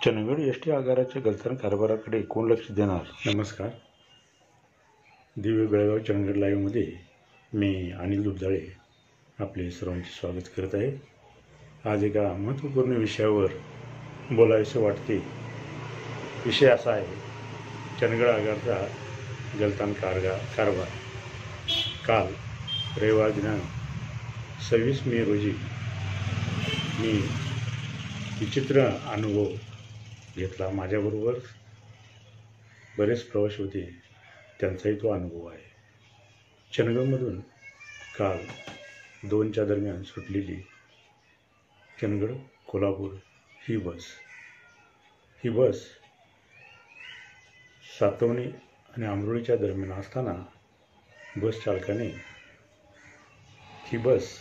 Chandgad ST. आगाराच्या गलथान कारभाराकडे कोण लक्ष देणार? नमस्कार. दिव्य बेळगाव चंदगड लाईव्हमध्ये मी अनिल दुबजाळे आपले सर्वांचे स्वागत करत आहे. आज एका महत्त्वपूर्ण विषयावर बोलायचं वाटते. विषय असा आहे, चंदगड आगारचा गलथान कारभार. काल रविवार दिनांक 26 मे रोजी मी विचित्र अनुभव घेतला. माझ्याबरोबर बरेच प्रवासी होते, त्यांचाही तो अनुभव आहे. चंदगडमधून काल 2च्या दरम्यान सुटलेली चंदगड कोल्हापूर ही बस सातवणे आणि आंबरोळीच्या दरम्यान असताना बस चालकाने ही बस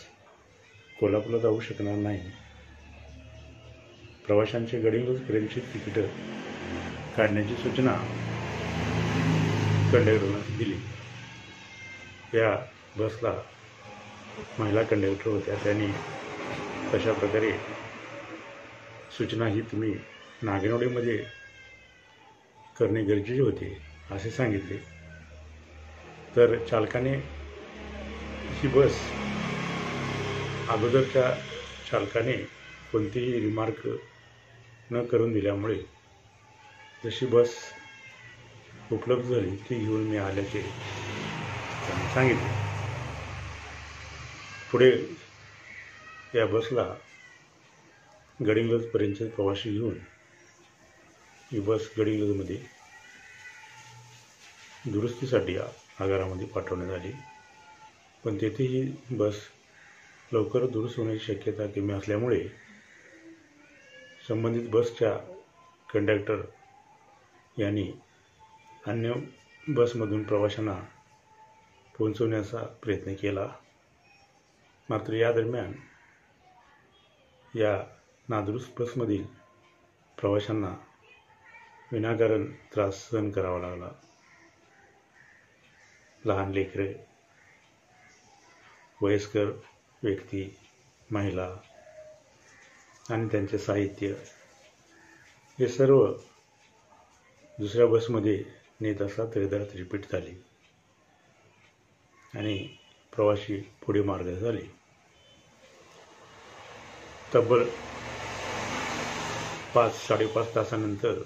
कोल्हापूरला जाऊ शकणार नाही, प्रवाशांचे गडिंग्लजपर्यंतची तिकीटं काढण्याची सूचना कंडक्टरने दिली. या बसला महिला कंडक्टर होत्या. त्यांनी तशा प्रकारे सूचना ही तुम्ही नागेनवडीमध्ये करणे गरजेचे होते असे सांगितले. तर चालकाने ही बस अगोदरच्या चालकाने कोणतीही रिमार्क न करून दिल्यामुळे जशी बस उपलब्ध झाली ती घेऊन मी आल्याचे त्यांनी सांगितले. पुढे या बसला गडिंग्लजपर्यंतचे प्रवासी घेऊन ही बस गडिंग्लजमध्ये दुरुस्तीसाठी आगारामध्ये पाठवण्यात आली. पण तेथे ही बस लवकर दुरुस्त होण्याची शक्यता कमी असल्यामुळे संबंधित बसच्या कंडक्टर यांनी अन्य बसमधून प्रवाशांना पोहोचवण्याचा प्रयत्न केला. मात्र या दरम्यान या नादुरुस्त बसमधील प्रवाशांना विनाकारण त्रास सहन करावा लागला. लहान लेकरे, वयस्कर व्यक्ती, महिला आणि त्यांचे साहित्य हे सर्व दुसऱ्या बसमध्ये नेत असता तडीदार रिपीट झाली आणि प्रवासी पुढे मार्ग झाले. तब्बल 5-5.5 तासानंतर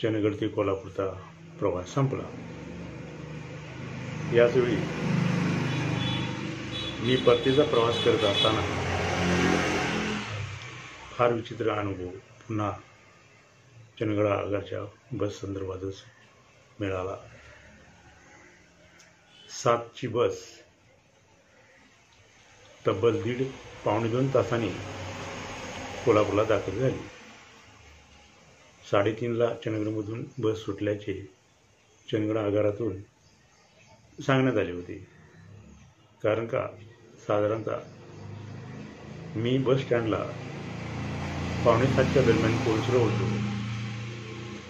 चंदगड ते कोल्हापूरचा प्रवास संपला. याचवेळी मी परतीचा प्रवास करत असताना फार विचित्र अनुभव पुन्हा चंदगड आगारच्या बस संदर्भातच मिळाला. 7ची बस तब्बल 1.5-2 तासांनी कोल्हापूरला दाखल झाली. 3:30ला चंदगडमधून बस सुटल्याचे चंदगड आगारातून सांगण्यात आले होते. कारण का साधारणतः मी बस स्टँडला 6:45च्या दरम्यान पोहोचलो होतो.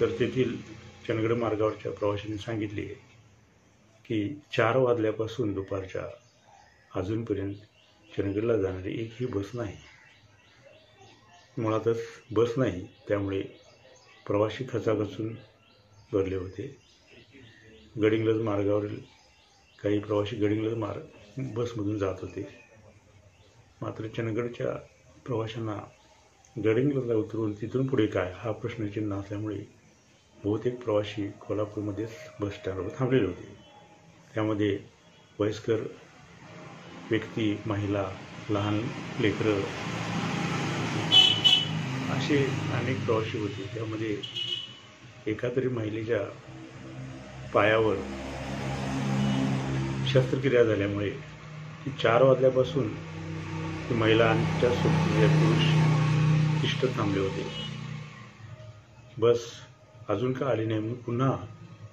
तर तेथील चंदगड मार्गावरच्या प्रवाशांनी सांगितले की 4 वाजल्यापासून दुपारच्या अजूनपर्यंत चंदगडला जाणारी एकही बस नाही. मुळातच बस नाही, त्यामुळे प्रवासी खचाखचून भरले होते. गडिंग्लज मार्गावरील काही प्रवासी गडिंग्लज बसमधून जात होते. मात्र चंदगडच्या प्रवाशांना गडिंग्लजला उतरून तिथून पुढे काय हा प्रश्नचिन्ह असल्यामुळे बहुतेक प्रवासी कोल्हापूरमध्येच बस स्टँडवर थांबलेले होते. त्यामध्ये वयस्कर व्यक्ती, महिला, लहान लेकरं असे अनेक प्रवासी होते. त्यामध्ये एका तरी महिलेच्या पायावर शस्त्रक्रिया झाल्यामुळे 4 वाजल्यापासून ती महिला आणि तिच्यासोबत पुरुष तिष्ठत थांबले होते. बस अजून का आली नाही म्हणून पुन्हा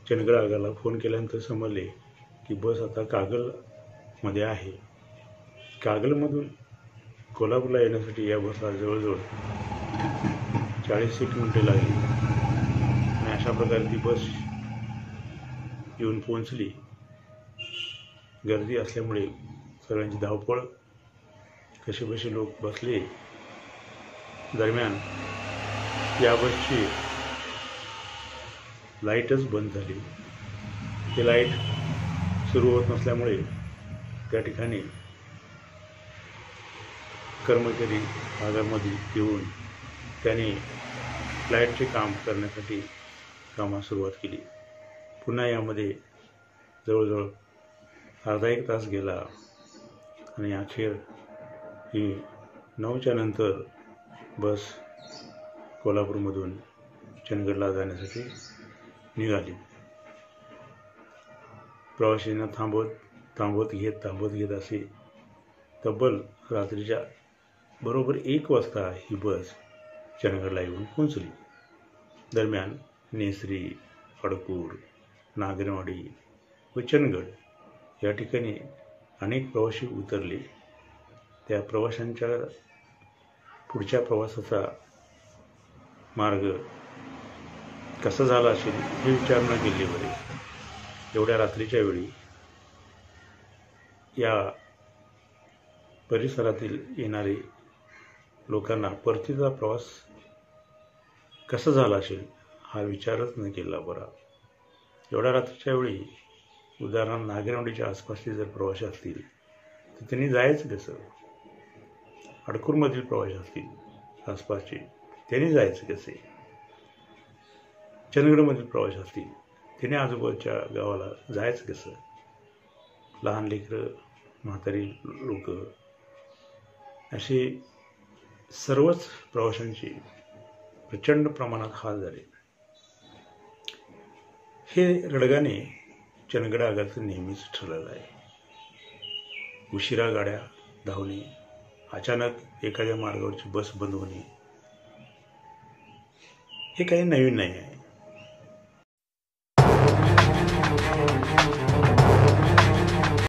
चंदगड आगारला फोन केल्यानंतर समजले की बस आता कागलमध्ये आहे. कागलमधून कोल्हापूरला येण्यासाठी या बसला जवळजवळ 40 मिनिटे लागली आणि अशा प्रकारे ती बस येऊन पोहोचली. गर्दी असल्यामुळे सर्वांची धावपळ, कसेबसे लोक बसले. दरम्यान या बसची लाईटच बंद झाली. ती लाईट सुरू होत नसल्यामुळे त्या ठिकाणी कर्मचारी भागामध्ये येऊन त्यांनी लाईटचे काम करण्यासाठी कामास सुरुवात केली. पुन्हा यामध्ये जवळजवळ अर्धा एक तास गेला आणि अखेर ही 9च्या नंतर बस कोल्हापूरमधून चंदगडला जाण्यासाठी निघाली. प्रवाशांना थांबवत घेत असे तब्बल रात्रीच्या बरोबर 1 वाजता ही बस चंदगडला येऊन पोहोचली. दरम्यान नेसरी, अडकूर, नागरेवाडी व चंदगड या ठिकाणी अनेक प्रवासी उतरले. त्या प्रवाशांच्या पुढच्या प्रवासाचा मार्ग कसा झाला असेल हे विचारणा केली बरे. एवढ्या रात्रीच्या वेळी या परिसरातील येणारे लोकांना परतीचा प्रवास कसा झाला असेल हा विचारच न केला बरा. एवढ्या रात्रीच्या वेळी उदाहरणार्थ नागरेवाडीच्या आसपासचे जर प्रवासी असतील तर त्यांनी जायचं कसं? अडकूरमधील प्रवासी असतील आसपासचे त्यांनी जायचं कसे? चंदगडमधील प्रवासी असतील त्यांनी आजूबाजूच्या गावाला जायचं कसं? लहान लेकरं, म्हातारी लोक असे सर्वच प्रवाशांचे प्रचंड प्रमाणात हाल झाले. हे रडगाणे चंदगड आगाचं नेहमीच ठरलेलं आहे. उशिरा गाड्या धावणे, अचानक एखाद्या मार्गावरची बस बंद होणे हे काही नवीन नाही आहे.